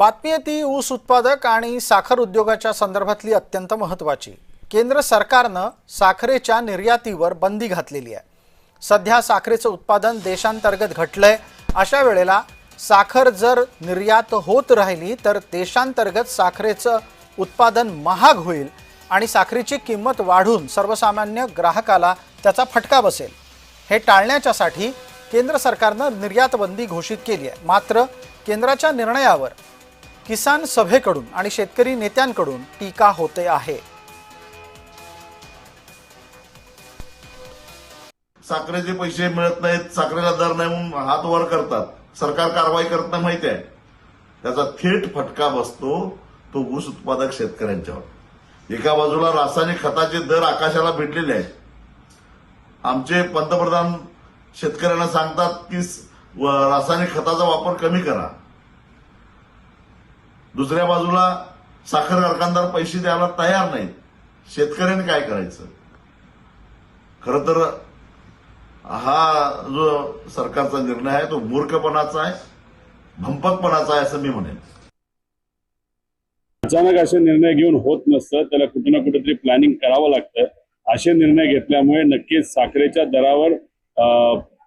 बातमी आहे ती ऊस उत्पादक आणि साखर उद्योगाच्या संदर्भातली अत्यंत महत्त्वाची। केंद्र सरकारनं साखरेच्या निर्यातीवर बंदी घातलेली आहे। सध्या साखरेचं उत्पादन देशांतर्गत घटलंय। अशा वेळेला साखर जर निर्यात होत राहिली तर देशांतर्गत साखरेचं उत्पादन महाग होईल आणि साखरेची किंमत वाढून सर्वसामान्य ग्राहकाला त्याचा फटका बसेल। हे टाळण्यासाठी केंद्र सरकारनं निर्यात बंदी घोषित केली आहे। मात्र केंद्राच्या निर्णयावर किसान सभेकडून आणि शेतकरी नेत्यांकडून टीका होते आहे। साखरेचे पैसे मिळत नाहीत, साखरेला दर नाही म्हणून हात वर करतात, सरकार कारवाई करत नाही माहिती आहे। त्याचा थेट फटका बसतो तो ऊस उत्पादक शेतकऱ्यांच्यावर। एका बाजूला रासायनिक खताचे दर आकाशाला भिडलेले आहेत। आमचे पंतप्रधान शेतकऱ्यांना सांगतात की रासायनिक खताचा वापर कमी करा। दुसऱ्या बाजूला साखर कारखानदार पैसे द्यायला तयार नाहीत। शेतकऱ्यांनी काय करायचं? खरं तर हा जो सरकारचा निर्णय आहे तो मूर्खपणाचा आहे, भंपकपणाचा आहे असं मी म्हणेन। अचानक असे निर्णय घेऊन होत नसतं, त्याला कुठे ना कुठेतरी प्लॅनिंग करावं लागतं। असे निर्णय घेतल्यामुळे नक्कीच साखरेच्या दरावर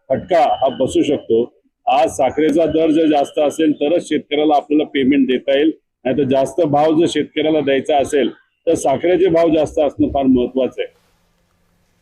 फटका हा बसू शकतो। आज साखरेचा दर जर जास्त असेल तरच शेतकऱ्याला आपल्याला पेमेंट देता येईल, नाहीतर जास्त भाव जर शेतकऱ्याला द्यायचा असेल तर साखरेचे भाव जास्त असणं फार महत्वाचं आहे।